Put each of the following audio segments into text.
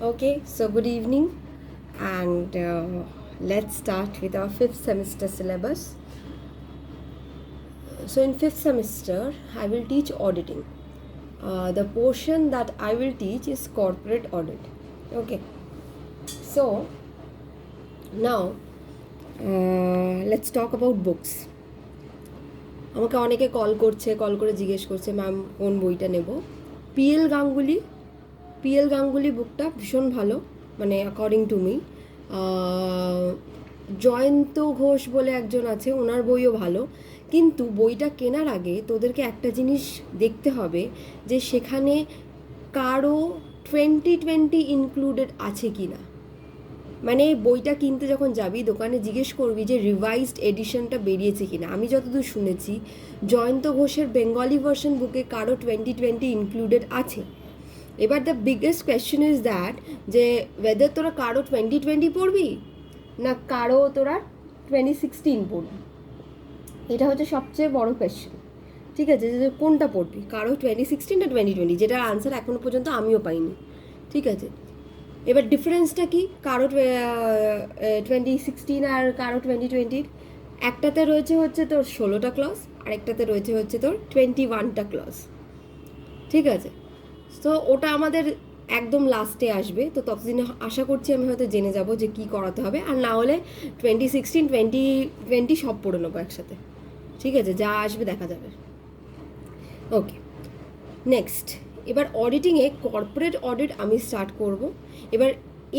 Okay, so good evening, and let's start with our fifth semester syllabus. So, in fifth semester, I will teach auditing. The portion that I will teach is corporate audit. Okay, so now let's talk about books. আমাকে অনেকে call করে জিজ্ঞেস করছে ma'am কোন বইটা নেব। PL Ganguly বুকটা ভীষণ ভালো, মানে according to me. Jayanta Ghosh বলে একজন আছে, ওনার বইও ভালো, কিন্তু বইটা কেনার আগে তোদেরকে একটা জিনিস দেখতে হবে যে সেখানে কারো 2020 ইনক্লুডেড আছে কি না। মানে বইটা কিনতে যখন যাবি দোকানে জিজ্ঞেস করবি যে রিভাইজড এডিশনটা বেরিয়েছে কিনা। আমি যতদূর শুনেছি জয়ন্ত ঘোষের বেঙ্গলি ভার্সন বুকে কারো 2020 ইনক্লুডেড আছে। এবার the biggest question is that যে ওয়েদার তোরা কারো 2020 পড়বি না কারো তোরা 2016 পড়বি, এটা হচ্ছে সবচেয়ে বড় কোয়েশ্চেন। ঠিক আছে, যে কোনটা পড়বি, কারো 2016 না 2020, যেটার আনসার এখনও পর্যন্ত আমিও পাইনি। ঠিক আছে, এবার ডিফারেন্সটা কি কারো 2016 আর কারো 2020? একটাতে রয়েছে হচ্ছে তোর 16টা ক্লজ, আর একটাতে রয়েছে হচ্ছে তোর 21টা ক্লজ। ঠিক আছে, তো ওটা আমাদের একদম লাস্টে আসবে, তো ততদিনে আশা করছি আমি হয়তো জেনে যাব যে কি করাতে হবে, আর না হলে 2016 2020 সব পড়ে নেবো একসাথে। ঠিক আছে, যা আসবে দেখা যাবে। ওকে, নেক্সট এবার অডিটিংয়ে কর্পোরেট অডিট আমি স্টার্ট করব। এবার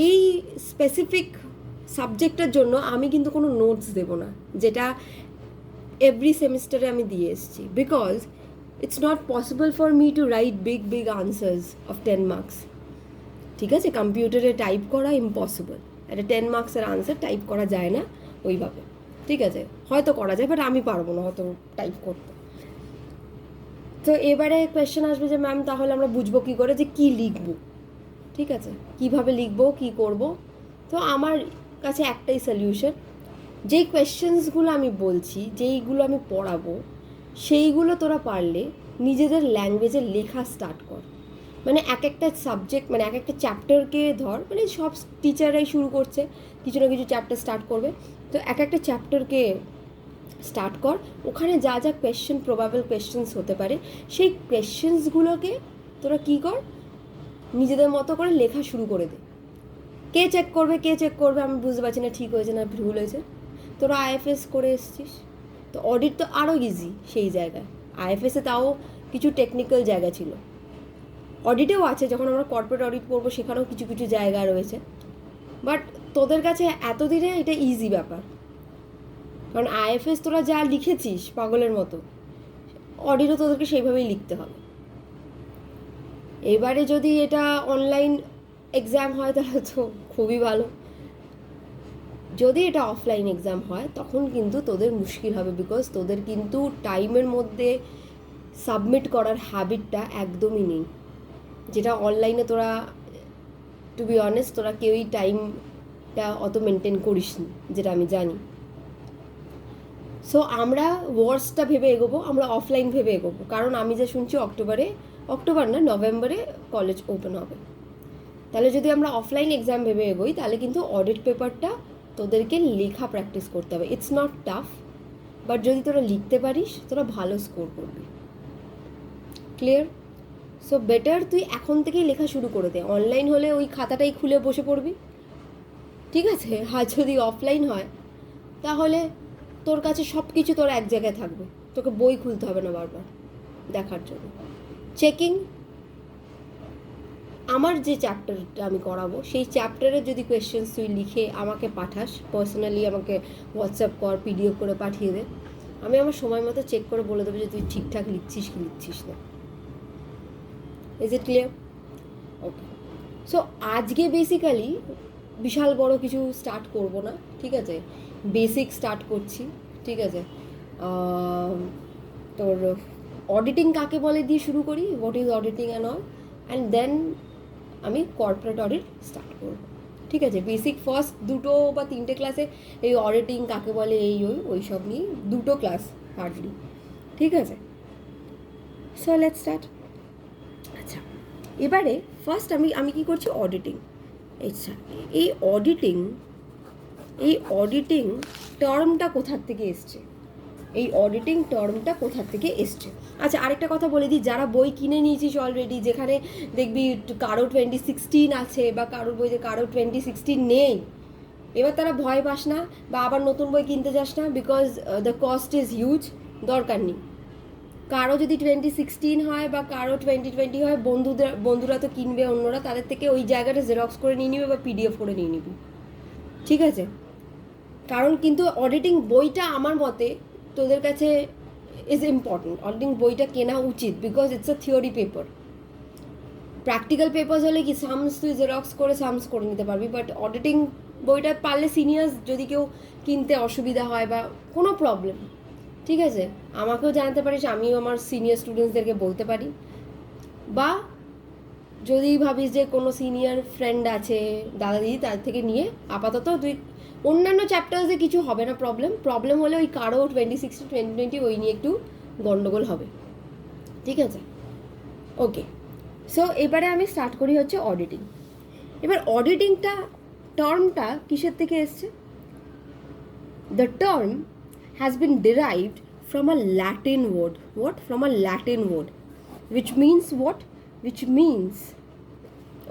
এই স্পেসিফিক সাবজেক্টের জন্য আমি কিন্তু কোনো নোটস দেব না, যেটা এভরি সেমিস্টারে আমি দিয়ে এসেছি, because it's not possible for me two right big answers of 10 marks. ঠিক আছে, কম্পিউটারে টাইপ করা ইম্পসিবল, একটা 10 মার্কসের আনসার টাইপ করা যায় না ওইভাবে। ঠিক আছে, হয়তো করা যায়, বাট আমি পারবো না হয়তো টাইপ করতে। তো এবারে কোয়েশ্চেন আসবে যে ম্যাম তাহলে আমরা বুঝবো কী করে যে কী লিখবো। ঠিক আছে, কীভাবে লিখবো, কী করব। তো আমার কাছে একটাই সলিউশন, যেই কোয়েশ্চেন্সগুলো আমি বলছি, যেইগুলো আমি পড়াবো, সেইগুলো তোরা পারলে নিজেদের ল্যাঙ্গুয়েজে লেখা স্টার্ট কর। মানে এক একটা সাবজেক্ট, মানে এক একটা চ্যাপ্টারকে ধর, মানে সব টিচাররাই শুরু করছে, কিছু না কিছু চ্যাপ্টার স্টার্ট করবে, তো এক একটা চ্যাপ্টারকে স্টার্ট কর। ওখানে যা যা কোয়েশ্চেন, প্রবাবল কোয়েশ্চেন্স হতে পারে, সেই কোয়েশ্চেন্সগুলোকে তোরা কী কর, নিজেদের মতো করে লেখা শুরু করে দে। কে চেক করবে আমি বুঝতে পারছি না ঠিক হয়েছে না ভুল হয়েছে। তোরা আইএফএস করে এসছিস, তো অডিট তো আরও ইজি সেই জায়গায়। আইএফএসে তাও কিছু টেকনিক্যাল জায়গা ছিল, অডিটেও আছে, যখন আমরা কর্পোরেট অডিট করবো সেখানেও কিছু কিছু জায়গা রয়েছে, বাট তোদের কাছে এতদিনে এটা ইজি ব্যাপার, কারণ আইএফএস তোরা যা লিখেছিস পাগলের মতো, অডিটও তোদেরকে সেইভাবেই লিখতে হবে। এবারে যদি এটা অনলাইন এক্সাম হয় তাহলে তো খুবই ভালো, যদি এটা অফলাইন এক্সাম হয় তখন কিন্তু তোদের মুশকিল হবে, বিকজ তোদের কিন্তু টাইমের মধ্যে সাবমিট করার হ্যাবিটটা একদমই নেই, যেটা অনলাইনে তোরা, টু বি অনেস্ট, তোরা কেউই টাইমটা অত মেনটেন করিস নি, যেটা আমি জানি। সো আমরা ওয়ার্সটা ভেবে এগোবো, আমরা অফলাইন ভেবে এগোবো, কারণ আমি যা শুনছি অক্টোবর না নভেম্বরে কলেজ ওপেন হবে। তাহলে যদি আমরা অফলাইন এক্সাম ভেবে এগোই তাহলে কিন্তু অডিট পেপারটা তোদেরকে লেখা প্র্যাকটিস করতে হবে। ইটস নট টাফ, বাট যদি তোরা লিখতে পারিস তোরা ভালো স্কোর করবি। ক্লিয়ার? সো বেটার তুই এখন থেকেই লেখা শুরু করে দে। অনলাইন হলে ওই খাতাটাই খুলে বসে পড়বি, ঠিক আছে? আর যদি অফলাইন হয় তাহলে তোর কাছে সব কিছু তোর এক জায়গায় থাকবে, তোকে বই খুলতে হবে না বারবার দেখার জন্য। চেকিং, আমার যে চ্যাপ্টারটা আমি করাবো সেই চ্যাপ্টারের যদি কোয়েশ্চেন্স তুই লিখে আমাকে পাঠাস, পার্সোনালি আমাকে হোয়াটসঅ্যাপ কর, পিডিএফ করে পাঠিয়ে দে, আমি আমার সময় মতো চেক করে বলে দেবো যে তুই ঠিকঠাক লিখছিস কি লিখছিস না। Is it clear? Okay, so আজকে বেসিক্যালি বিশাল বড় কিছু স্টার্ট করব না, ঠিক আছে? বেসিক স্টার্ট করছি, ঠিক আছে? তোর অডিটিং কাকে বলে দিয়ে শুরু করি, what is auditing and all, and then আমি কর্পোরেট অডিট স্টার্ট করব। ঠিক আছে, বেসিক ফার্স্ট 2 বা 3টে ক্লাসে এই অডিটিং কাকে বলে ওই সব নিয়ে 2 ক্লাস হার্ডলি, ঠিক আছে? So let's start. আচ্ছা, এবারে ফার্স্ট আমি কি করছি, অডিটিং। আচ্ছা, এই অডিটিং টার্মটা কোথার থেকে এসছে? এই অডিটিং টার্মটা কোথা থেকে এসছে? আচ্ছা, আরেকটা কথা বলে দিই, যারা বই কিনে নিয়েছিস অলরেডি, যেখানে দেখবি কারো 2016 আছে বা কারোর বইতে কারো 2016 নেই, এবার তারা ভয় পাস না বা আবার নতুন বই কিনতে যাস না, because the cost is huge. দরকার নেই। কারো যদি 2016 হয় বা কারো 2020 হয়, বন্ধুরা তো কিনবে, অন্যরা তাদের থেকে ওই জায়গাটা জেরক্স করে নিয়ে নিবে বা পিডিএফ করে নিয়ে নিবি, ঠিক আছে? কারণ কিন্তু অডিটিং বইটা আমার মতে তোদের কাছে ইজ ইম্পর্টেন্ট। অডিটিং বইটা কেনা উচিত, because it's a theory paper. Practical papers হলে কি সামস তুই জেরক্স করে সামস করে নিতে পারবি, বাট অডিটিং বইটা পারলে সিনিয়র্স যদি কেউ কিনতে অসুবিধা হয় বা কোনো প্রবলেম, ঠিক আছে, আমাকেও জানাতে পারিস, আমিও আমার সিনিয়র স্টুডেন্টসদেরকে বলতে পারি। বা যদি ভাবিস যে কোনো সিনিয়র ফ্রেন্ড আছে, দাদা দিদি, তাদের থেকে নিয়ে আপাতত তুই অন্যান্য চ্যাপ্টার্সে কিছু হবে না প্রবলেম হলে ওই কারো 2016 2020 ওই নিয়ে একটু গন্ডগোল হবে, ঠিক আছে? ওকে, সো এবারে আমি স্টার্ট করি হচ্ছে অডিটিং। এবার অডিটিংটা টার্মটা কিসের থেকে এসছে? The term has been derived from a Latin word. What? From a Latin word. Which means what? Which means,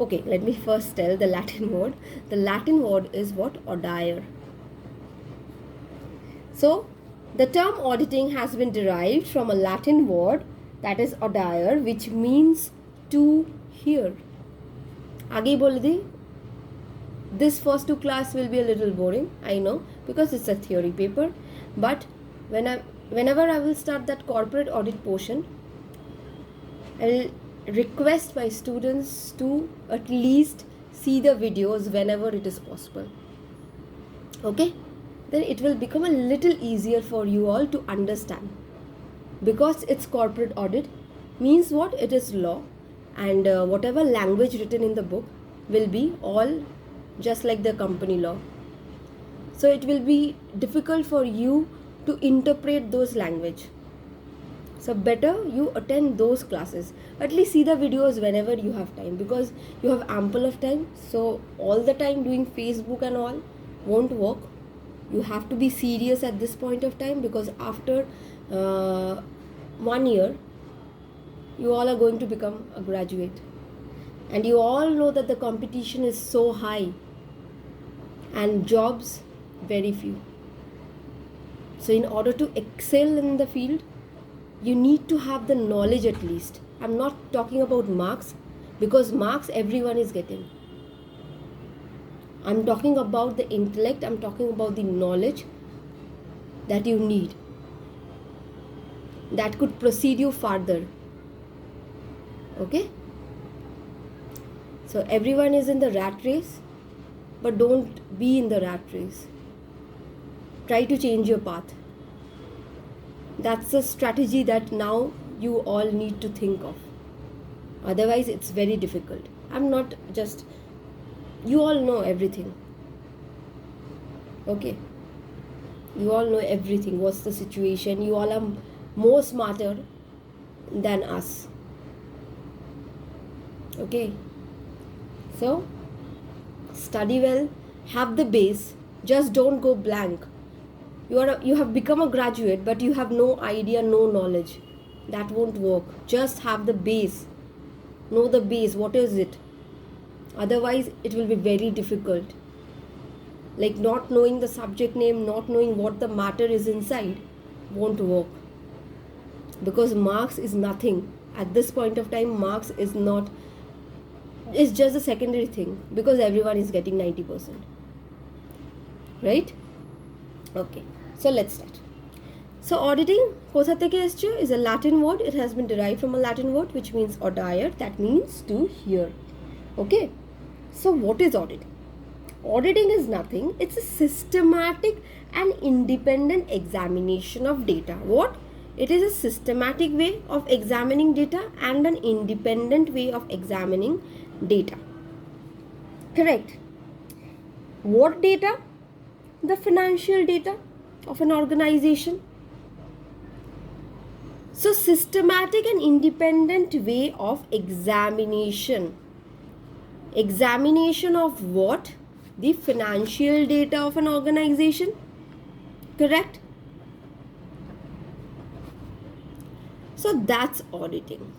okay, let me first tell the Latin word. The Latin word is what? Audire. So, the term auditing has been derived from a Latin word, that is audire, which means to hear. Agei bole di, this first two class will be a little boring, I know, because it's a theory paper. But whenever I will start that corporate audit portion, I will request my students to at least see the videos whenever it is possible. Okay? Then it will become a little easier for you all to understand. Because it's corporate audit means what? It is law, and whatever language written in the book will be all just like the company law. So it will be difficult for you to interpret those language. So better you attend those classes. At least see the videos whenever you have time, because you have ample of time. So all the time doing Facebook and all won't work. You have to be serious at this point of time, because after 1 year you all are going to become a graduate, and you all know that the competition is so high and jobs very few. So in order to excel in the field, you need to have the knowledge at least. I'm not talking about marks, because marks everyone is getting. I'm talking about the intellect, I'm talking about the knowledge that you need, that could proceed you further. Okay? So everyone is in the rat race, but don't be in the rat race. Try to change your path. That's a strategy that now you all need to think of. Otherwise it's very difficult. I'm not just, you all know everything. Okay, you all know everything. What's the situation? You all are more smarter than us. Okay, so study well, have the base, just don't go blank. You have become a graduate, but you have no idea, no knowledge. That won't work. Just have the base. Know the base. What is it? Otherwise, it will be very difficult. Like not knowing the subject name, not knowing what the matter is inside, won't work. Because marks is nothing. At this point of time, marks is not, it's just a secondary thing, because everyone is getting 90%. Right? Okay. So let's start. So auditing kotha theke esche is a Latin word. It has been derived from a Latin word which means audire, that means to hear. Okay, so what is auditing? Auditing is nothing. It's a systematic and independent examination of data. What? It is a systematic way of examining data and an independent way of examining data. Correct. What data? The financial data of an organization. So systematic and independent way of examination. Examination of what? The financial data of an organization. Correct? So that's auditing.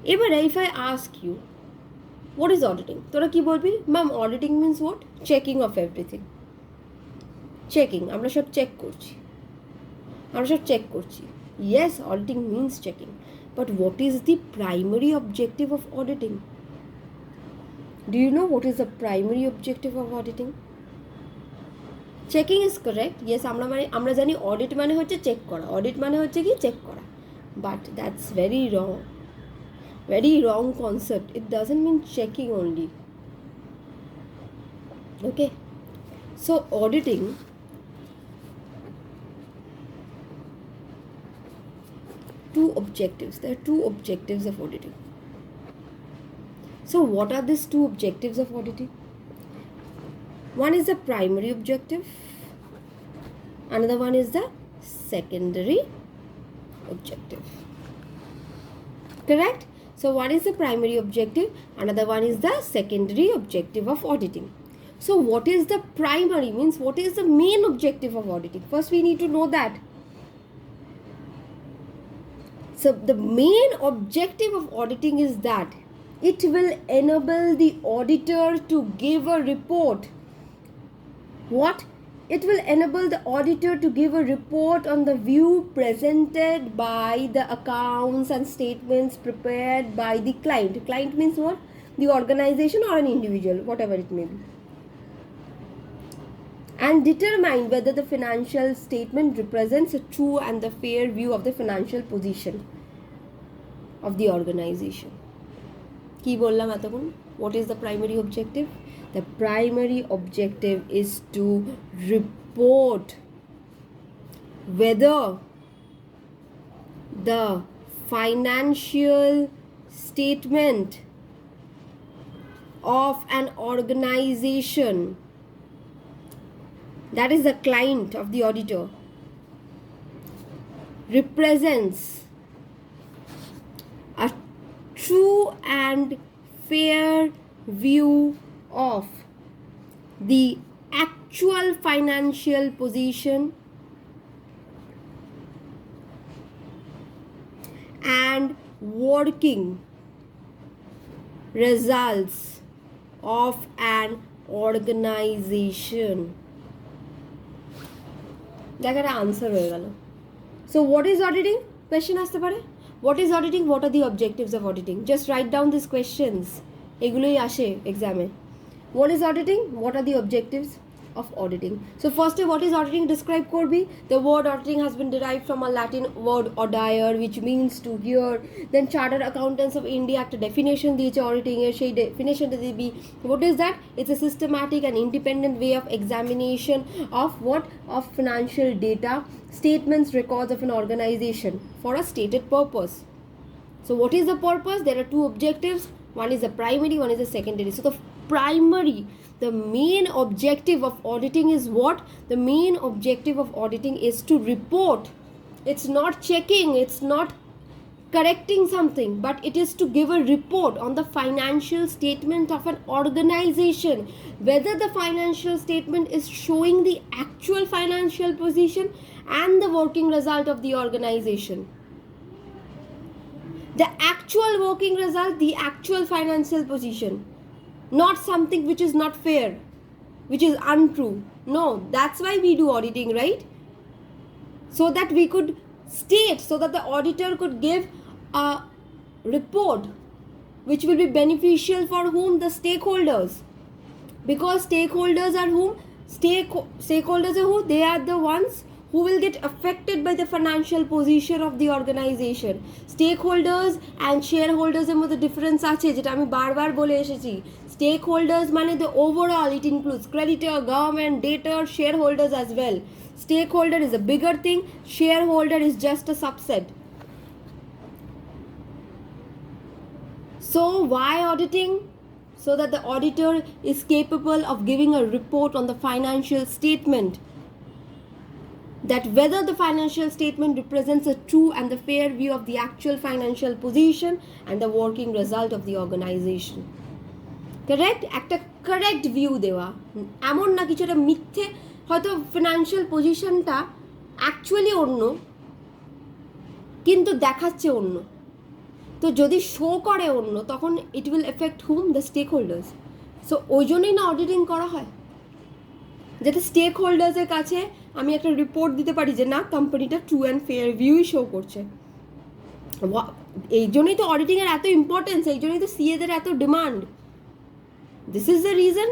Ever if I ask you, what is auditing? তোরা কি বলবি? Ma'am, auditing means what? Checking of everything. Checking. আমরা সব check করছি. Yes, auditing means checking. But what is the primary objective of auditing? Do you know what is the primary objective of auditing? Checking is correct. Yes, আমরা জানি audit মানে হচ্ছে check করা. Audit মানে হচ্ছে কি চেক করা. But that's very wrong. Very wrong concept. It doesn't mean checking only. Okay. So auditing two objectives. There are two objectives of auditing. So what are these two objectives of auditing? One is the primary objective. Another one is the secondary objective. Correct? So one is the primary objective, another one is the secondary objective of auditing. So what is the primary? Means what is the main objective of auditing? First we need to know that. So the main objective of auditing is that it will enable the auditor to give a report. What? It will enable the auditor to give a report on the view presented by the accounts and statements prepared by the client. Client means what? The organization or an individual, whatever it may be. And determine whether the financial statement represents a true and the fair view of the financial position of the organization. কি বললাম এতক্ষণ? What is the primary objective? The primary objective is to report whether the financial statement of an organization, that is the client of the auditor, represents a true and fair view of the actual financial position and working results of an organization. দেখাটা answer হয়ে গেল. So what is auditing? Question আসতে পারে. What is auditing? What are the objectives of auditing? Just write down these questions. এগুলোই আসে এক্সামে. What is auditing? What are the objectives of auditing? So first, what is auditing? Describe করবি. The word auditing has been derived from a Latin word audire, which means to hear. Then Chartered Accountants of India একটা definition দিয়েছে auditing এর, সেই definitionটা দিবি. What is that? It's a systematic and independent way of examination of what? Of financial data, statements, records of an organization for a stated purpose. So what is the purpose? There are two objectives. One is the primary, one is the secondary. So the primary, the main objective of auditing is what? The main objective of auditing is to report. It's not checking, it's not correcting something, but it is to give a report on the financial statement of an organization, whether the financial statement is showing the actual financial position and the working result of the organization. The actual working result, the actual financial position. Not something which is not fair, which is untrue. No, that's why we do auditing, right? So that we could state, so that the auditor could give a report which will be beneficial for whom? The stakeholders. Because stakeholders are whom? Stakeholders are who? They are the ones who will get affected by the financial position of the organization. Stakeholders and shareholders এর মধ্যে difference আছে, যেটা আমি বারবার বলে এসেছি. Stakeholders মানে the overall, it includes creditor, government, debtor, shareholders as well. Stakeholder is a bigger thing, shareholder is just a subset. So why auditing? So that the auditor is capable of giving a report on the financial statement that whether the financial statement represents a true and the fair view of the actual financial position and the working result of the organization. Correct? একটা correct view দেওয়া, এমন না কিছু একটা মিথ্যে, হয়তো financial পজিশনটা actually অন্য কিন্তু দেখাচ্ছে অন্য, তো যদি শো করে অন্য তখন it will effect hmm, the stakeholders. So ওই জন্যই না অডিটিং করা হয়, যাতে স্টেক হোল্ডার্সের কাছে আমি একটা রিপোর্ট দিতে পারি যে না কোম্পানিটা ট্রু অ্যান্ড ফেয়ার ভিউই শো করছে। এই জন্যই তো অডিটিংয়ের এত ইম্পর্টেন্স, এই জন্যই তো সিএদের এত demand. This is the reason.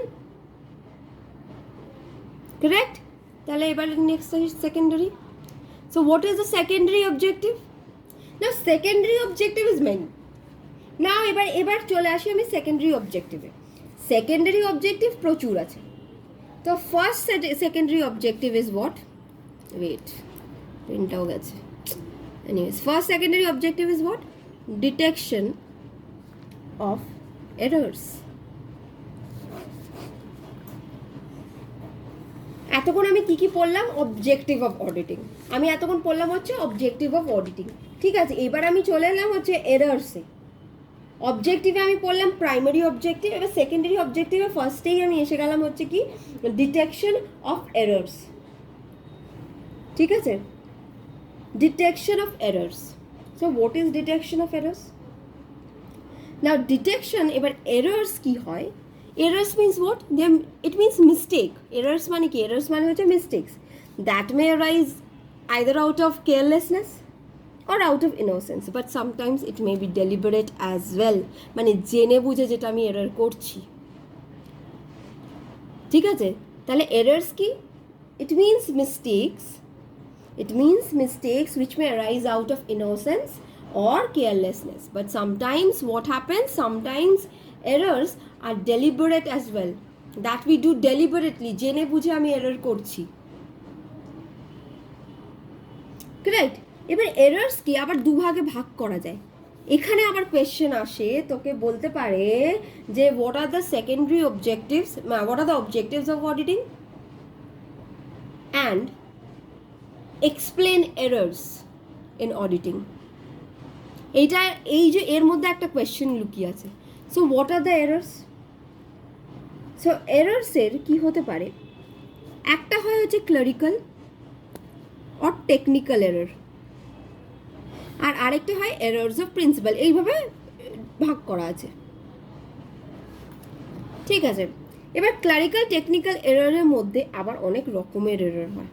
Correct? তাহলে এবার next secondary. So what is the secondary objective? না সেকেন্ডারি অবজেক্টিভ ইজ মেনি। না এবার চলে আসি আমি সেকেন্ডারি অবজেক্টিভে। সেকেন্ডারি অবজেক্টিভ প্রচুর আছে। তো first secondary objective is what? Wait, প্রিন্টটাও গেছে। Anyways, first secondary objective is what? Detection of errors. এতক্ষণ আমি কি পড়লাম? Objective of auditing. আমি এতক্ষণ পড়লাম হচ্ছে অবজেক্টিভ অফ অডিটিং, ঠিক আছে। এবার আমি চলে এলাম হচ্ছে এরর্সে। অবজেক্টিভে আমি পড়লাম প্রাইমারি অবজেক্টিভ, এবার সেকেন্ডারি অবজেক্টিভে ফার্স্টেই আমি এসে গেলাম হচ্ছে কি ডিটেকশন অফ এরর্স, ঠিক আছে। Detection of errors. So what is detection of errors? Now detection, এবার এরর্স কি হয়? Errors means what? It means mistake. Errors মানে কি? Errors মানে হচ্ছে mistakes that may arise either out of carelessness or out of innocence, but sometimes it may be deliberate as well. মানে জেনে বুঝে যেটা আমি এরর করছি, ঠিক আছে। তাহলে errors কি? It means mistakes. It means mistakes which may arise out of innocence or carelessness, but sometimes what happens? Sometimes errors are deliberate as well, that we do deliberately, জেনে বুঝে আমি এরর করছি, correct. এবার errors কি আবার দুভাগে ভাগ করা যায়। এখানে আবার কোয়েশ্চেন আসে, তোকে বলতে পারে যে what are the secondary objectives, what are the objectives of auditing and explain errors in auditing. এইটা এই যে এর মধ্যে একটা কোয়েশ্চেন লুকিয়ে আছে। So what are the errors? So এরর্সের কি হতে পারে? একটা হয় হচ্ছে ক্লারিক্যাল অর টেকনিক্যাল এরর, আর আরেকটা হয় এরর্স অফ প্রিন্সিপাল। এইভাবে ভাগ করা আছে, ঠিক আছে। এবার ক্লারিক্যাল টেকনিক্যাল এররের মধ্যে আবার অনেক রকমের এরর হয়।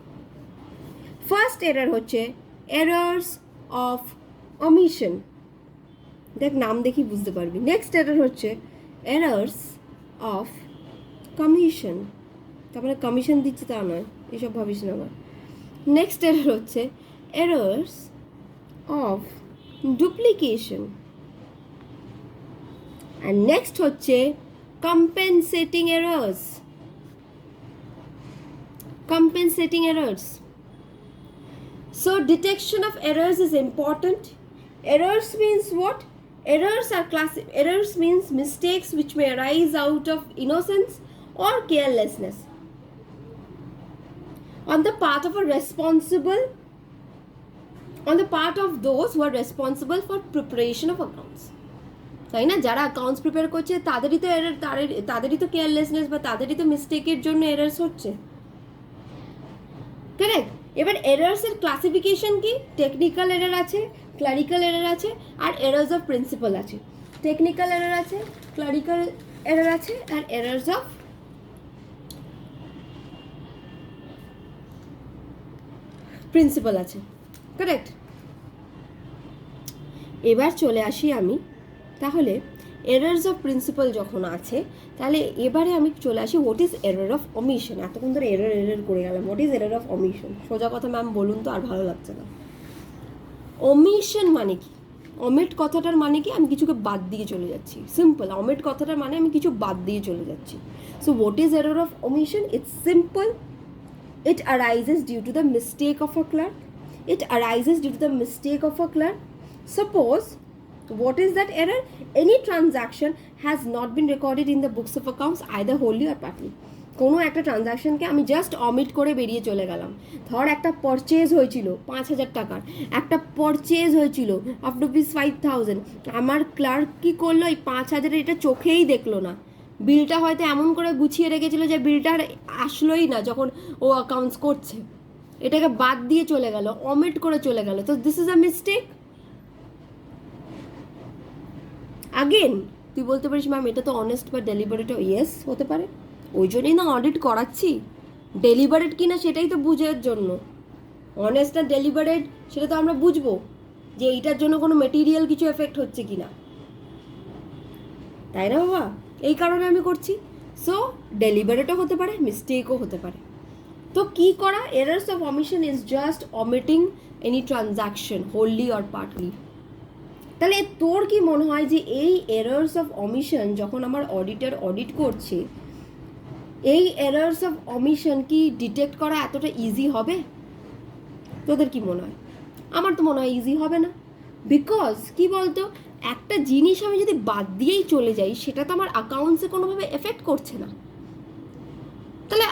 ফার্স্ট এরর হচ্ছে এরর্স অফ অমিশন, দেখ নাম দেখি বুঝতে পারবি। নেক্সট এরর হচ্ছে এরর্স অফ কমিশন, তারপরে কমিশন দিচ্ছে তা নয়, এসব ভাবিস না আবার। নেক্সট এরর হচ্ছে errors of duplication, and next হচ্ছে compensating errors. Compensating errors. So detection of errors is important. Errors means what? Errors means mistakes which may arise out of innocence or carelessness on the part of those who are responsible for preparation of accounts. তাই না, যারা accounts prepare করছে তাদেরই তো error, তাদেরই তো carelessness বা তাদেরই তো মিস্টেকের জন্য এরর্স হচ্ছে, কারেক্ট। এবার এরর্সের ক্লাসিফিকেশন কি? টেকনিক্যাল এরর আছে, ক্লারিক্যাল এরর আছে, আর এরর্স অফ প্রিন্সিপাল আছে। টেকনিক্যাল এরর আছে, ক্লারিক্যাল এরর আছে, আর এরর্স অফ প্রিন্সিপাল আছে, কারেক্ট। এবার চলে আসি আমি, তাহলে এরর্স অফ প্রিন্সিপাল যখন আছে তাহলে এবারে আমি চলে আসি what is error of omission. এতক্ষণ ধরে এরর করে গেলাম, what is error of omission? সোজা কথা ম্যাম বলুন তো, আর ভালো লাগছে না। অমিশন মানে কি? অমিট কথাটার মানে কি? আমি কিছুকে বাদ দিয়ে চলে যাচ্ছি, সিম্পল। অমিট কথাটার মানে আমি কিছু বাদ দিয়ে চলে যাচ্ছি। So what is error of omission? It's simple, it arises due to the mistake of a clerk. It arises due to the mistake of a clerk. Suppose, what is that error? Any transaction has not been recorded in the books of accounts either wholly or partly. কোনো একটা ট্রানজ্যাকশনকে আমি just omit করে বেরিয়ে চলে গেলাম। ধর একটা purchase হয়েছিল 5,000 টাকার, একটা পারচেজ হয়েছিল অফ ₹5,000, আমার ক্লার্ক কি করলো, এই 5,000 এটা চোখেই দেখলো না, বিলটা হয়তো এমন করে গুছিয়ে রেখেছিল যে বিলটা আসলোই না যখন ও অ্যাকাউন্টস করছে, এটাকে বাদ দিয়ে চলে গেল, অমিট করে চলে গেল। তো this is a mistake. Again তুই বলতে পারিস ম্যাম এটা তো অনেস্ট বা ডেলিবারেট, ইয়েস হতে পারে, ওই জন্যই না অডিট করাচ্ছি। ডেলিবারেট কিনা সেটাই তো বুঝার জন্য, অনেস্ট আর ডেলিবারেট সেটা তো আমরা বুঝবো যে এইটার জন্য কোনো মেটেরিয়াল কিছু এফেক্ট হচ্ছে কিনা, তাই না বাবা? এই কারণে আমি করছি। সো ডেলিবারেটও হতে পারে, মিস্টেকও হতে পারে। তো কি করা? Errors of omission is just omitting any transaction wholly or partly. তাহলে তোর কি মনে হয় যে এই এরার্স অফ অমিশন যখন আমার অডিটর অডিট করছে, এই এরার্স অফ অমিশন কি ডিটেক্ট করা এতটা ইজি হবে? তোদের কি মনে হয়? আমার তো মনে হয় ইজি হবে না। বিকজ কি বলতো, একটা জিনিস আমি যদি বাদ দিয়েই চলে যাই সেটা তো আমার অ্যাকাউন্টসে কোনোভাবে এফেক্ট করছে না। তাহলে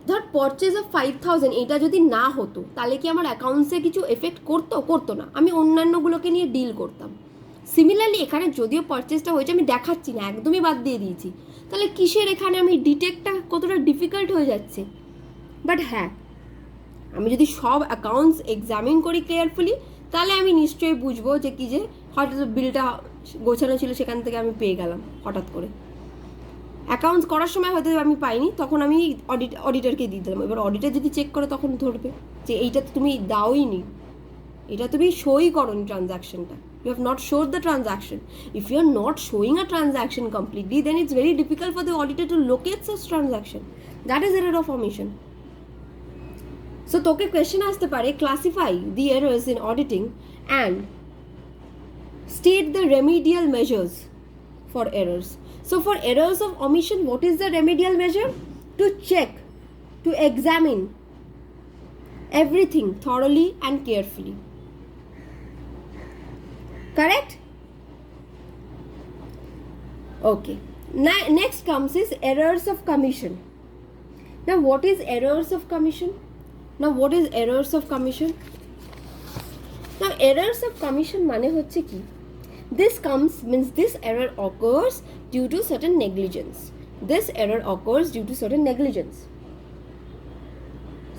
ধর পারচেজ অফ 5,000 এটা যদি না হতো তাহলে কি আমার অ্যাকাউন্টসে কিছু এফেক্ট করতো না, আমি অন্যান্যগুলোকে নিয়ে ডিল করতাম। সিমিলারলি এখানে যদিও পারচেজটা হয়েছে আমি দেখাচ্ছি না, একদমই বাদ দিয়ে দিয়েছি, তাহলে কিসের এখানে আমি ডিটেক্টটা কতটা ডিফিকাল্ট হয়ে যাচ্ছে। বাট হ্যাঁ, আমি যদি সব অ্যাকাউন্টস এক্সামিন করি কেয়ারফুলি তাহলে আমি নিশ্চয়ই বুঝবো যে কি যে হয়তো বিলটা গোছানো ছিল সেখান থেকে আমি পেয়ে গেলাম হঠাৎ করে, অ্যাকাউন্টস করার সময় হয়তো আমি পাইনি, তখন আমি অডিটরকে দিয়ে দিলাম। এবার অডিটর যদি চেক করে তখন ধরবে যে এইটা তো তুমি দাওই নি, এটা তুমি শোই করোনি ট্রানজ্যাকশনটা, you have not showed the transaction. If you are not showing a transaction completely, then it's very difficult for the auditor to locate such transaction. That is error of omission. So তোকে question আসতে পারে, classify the errors in auditing and state the remedial measures for errors. So for errors of omission, what is the remedial measure? To check, to examine everything thoroughly and carefully. Correct? Okay. Next comes is errors of commission. Now what is errors of commission? Now errors of commission মানে হচ্ছে কি, this means this error occurs due to certain negligence.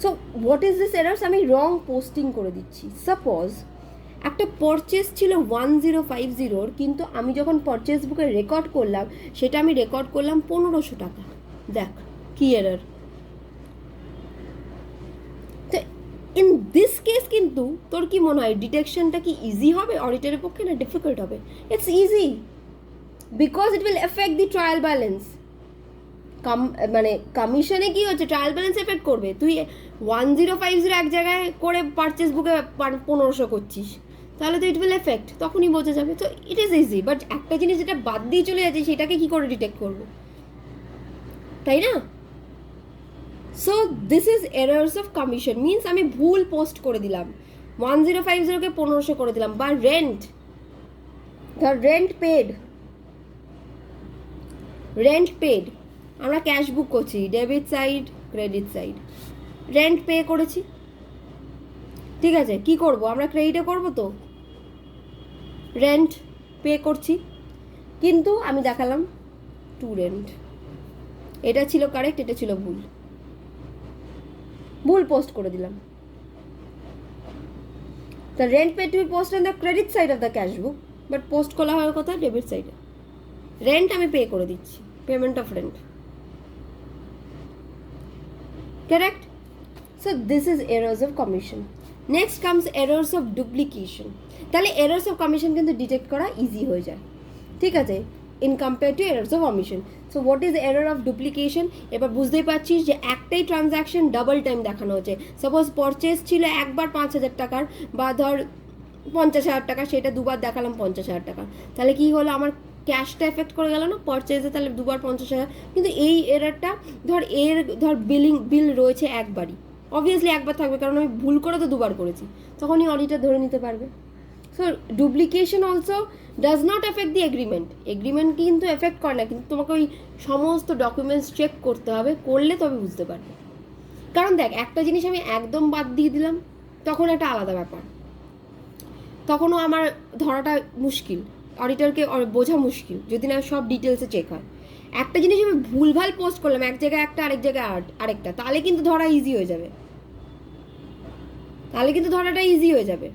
So what is this errors? আমি wrong posting করে দিচ্ছি। Suppose একটা purchase ছিল 1050, কিন্তু আমি যখন পারচেজ বুকে রেকর্ড করলাম সেটা আমি রেকর্ড করলাম 1500 টাকা। দেখ কি এরর। তো ইন দিস কেস কিন্তু তোর কি মনে হয় ডিটেকশনটা কি ইজি হবে অডিটরের পক্ষে না ডিফিকাল্ট হবে? It's easy, because it will effect the trial balance. মানে কমিশনে কি হচ্ছে, ট্রায়াল ব্যালেন্স এফেক্ট করবে। তুই 1050 এক জায়গায় করে পারচেজ বুকে 1500 করছিস, তাহলে তো ইট উইল এফেক্ট, তখনই বোঝা যাবে। তো ইট ইজ ইজি, বাট একটা জিনিস যেটা বাদ দিয়ে চলে যাচ্ছে সেটাকে কি করে ডিটেক্ট করবো, তাই না? So this is errors of commission, means আমি ভুল পোস্ট করে দিলাম, 1050কে 1500 করে দিলাম। বা রেন্ট, ধর রেন্ট পেড, আমরা ক্যাশ বুক করছি, debit side credit side, rent pay করেছি, ঠিক আছে, কি করব আমরা, ক্রেডিটে করব, তো রেন্ট পে করছি, কিন্তু আমি দেখালাম টু রেন্ট, এটা ছিল কারেক্ট, এটা ছিল ভুল পোস্ট করে দিলাম। The rent paid to be posted on the credit side of the cash book, but post করা হয় কোথায়, ডেবিট সাইডে। রেন্ট আমি পে করে দিচ্ছি, payment of rent, correct? So this is errors of commission. Next comes errors of duplication. তাহলে errors of commission কিন্তু detect করা ইজি হয়ে যায়, ঠিক আছে, in compare to errors of omission. So what is the error of duplication? এবার বুঝতেই পারছিস যে একটাই ট্রানজ্যাকশন ডাবল টাইম দেখানো হচ্ছে। সাপোজ পারচেজ ছিল একবার 5,000 টাকার, বা ধর 50,000 টাকা, সেটা দুবার দেখালাম 50,000 টাকা, তাহলে কি হলো, আমার ক্যাশটা এফেক্ট করে গেল না পারচেজে, তাহলে দুবার 50,000। কিন্তু এই এররটা ধর বিল রয়েছে একবারই, অবভিয়াসলি একবার থাকবে, কারণ আমি ভুল করে তো দুবার করেছি, তখনই অডিটর ধরে নিতে পারবে। So duplication also does not effect the agreement কিন্তু এফেক্ট করে না, কিন্তু তোমাকে ওই সমস্ত ডকুমেন্টস চেক করতে হবে, করলে তবে বুঝতে পারবে। কারণ দেখ, একটা জিনিস আমি একদম বাদ দিয়ে দিলাম, তখন একটা আলাদা ব্যাপার, তখনও আমার ধরাটা মুশকিল, অডিটরকে বোঝা মুশকিল যদি না সব ডিটেলসে চেক হয়। একটা জিনিস আমি ভুলভাল পোস্ট করলাম, এক জায়গায় একটা আরেক জায়গায় আরেকটা, তাহলে কিন্তু ধরা ইজি হয়ে যাবে, তাহলে কিন্তু ধরাটা ইজি হয়ে যাবে,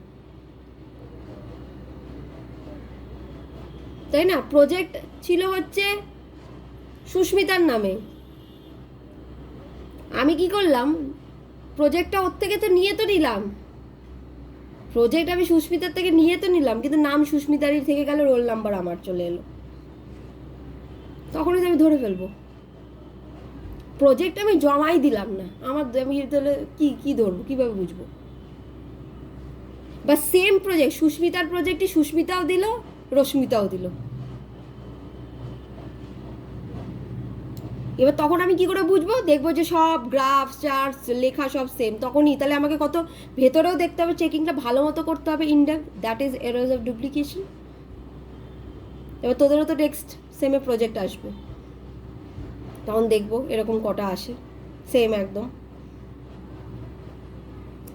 তাই না? প্রজেক্ট ছিল হচ্ছে সুস্মিতার নামে, আমি কি করলাম, প্রজেক্টটা ওর থেকে তো নিয়ে তো নিলাম, প্রজেক্ট আমি সুস্মিতার থেকে নিয়ে তো নিলাম, কিন্তু নাম সুস্মিতারই থেকে গেল, রোল নাম্বার আমার চলে এলো, তখনই তো আমি ধরে ফেলবো। প্রজেক্ট আমি জমাই দিলাম না, আমার আমি তাহলে কি ধরবো, কিভাবে বুঝবো? বা সেম প্রজেক্ট, সুস্মিতার প্রজেক্টই সুস্মিতাও দিল, রশ্মিতাও দিল, এবার তখন আমি কি করে বুঝবো? দেখবো যে সব গ্রাফ চার্টস লেখা সব সেম, তখনই তাহলে আমাকে কত ভেতরেও দেখতে হবে, চেকিংটা ভালো মতো করতে হবে, in-depth, that is errors of duplication. এবার তোদেরও তো নেক্সট সেমে প্রজেক্ট আসবে, তখন দেখবো এরকম কটা আসে সেম একদম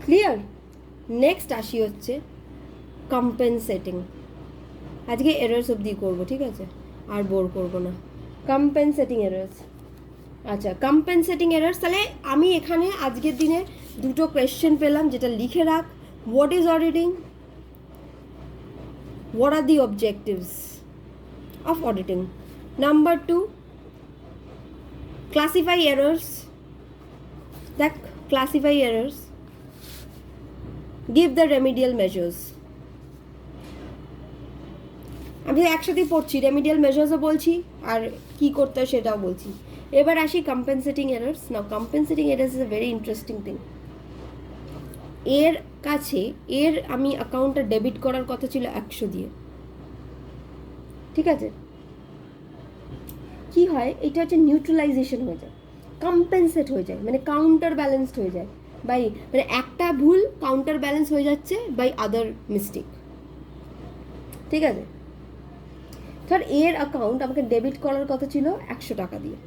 ক্লিয়ার। নেক্সট আসি হচ্ছে কম্পেনসেটিং, আজকে এরর্স অবধি করবো, ঠিক আছে, আর বোর করবো না। কম্পেনসেটিং এরর্স, আচ্ছা কম্পেনসেটিং এরর্স, তাহলে আমি এখানে আজকের দিনে দুটো কোয়েশ্চেন পেলাম, যেটা লিখে রাখ। What is auditing, what are the objectives of auditing. Number 2, classify errors, দেখ classify errors, give the remedial measures. আমি একসাথেই পড়ছি, রেমিডিয়াল মেজার্সও বলছি আর কি করতে হয় সেটাও বলছি। এবার আসি compensating errors. Now compensating errors is a very interesting thing. এর কাছে আমি অ্যাকাউন্টটা ডেবিট করার কথা ছিল 100 দিয়ে, ঠিক আছে, কি হয়, এটা হচ্ছে নিউট্রালাইজেশন হয়ে যায়, কম্পেনসেট হয়ে যায়, মানে কাউন্টার ব্যালেন্সড হয়ে যায় বাই, মানে একটা ভুল কাউন্টার ব্যালেন্স হয়ে যাচ্ছে বাই আদার মিস্টেক, ঠিক আছে। ধর এর অ্যাকাউন্ট আমাকে ডেবিট করার কথা ছিল 100 টাকা দিয়ে,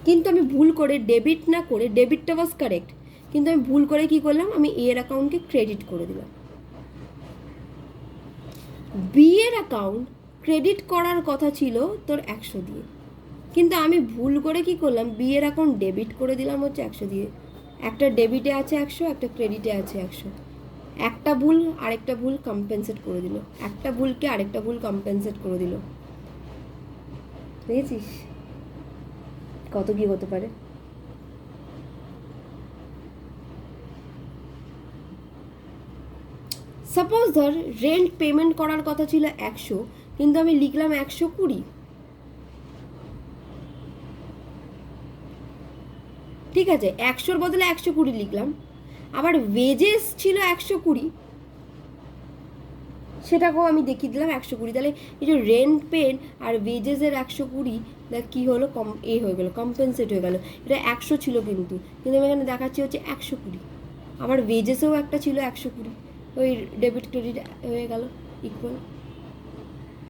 কিন্তু আমি ভুল করে ডেবিট না করে, ডেবিটটা ওয়াজ কারেক্ট, কিন্তু আমি ভুল করে কি করলাম, আমি এর অ্যাকাউন্টকে ক্রেডিট করে দিলাম। বি এর অ্যাকাউন্ট ক্রেডিট করার কথা ছিল তোর 100 দিয়ে, কিন্তু আমি ভুল করে কি করলাম, বি এর অ্যাকাউন্ট ডেবিট করে দিলাম হচ্ছে 100 দিয়ে। একটা ডেবিটে আছে 100, একটা ক্রেডিটে আছে 100, একটা ভুল আরেকটা ভুল কম্পেনসেট করে দিল, একটা ভুলকে আরেকটা ভুল কম্পেনসেট করে দিল, দেখেছিস কত কি হতে পারে। সাপোজ ধর রেন্ট পেমেন্ট করার কথা ছিল 100, কিন্তু আমি লিখলাম 120, ঠিক আছে, 100-র বদলে 120 লিখলাম। আবার ওয়েজেস ছিল 120, সেটাকেও আমি দেখিয়ে দিলাম 120, তাহলে এই যে রেন্ট পেড আর ওয়েজেসের 120 দেখ কী হলো, হয়ে গেলো, কম্পেনসেট হয়ে গেল। এটা 100 ছিল কিন্তু আমি এখানে দেখাচ্ছি হচ্ছে 120। আবার ওয়েজেসেও একটা ছিল 120, ওই ডেবিট ক্রেডিট হয়ে গেল ইকুয়াল।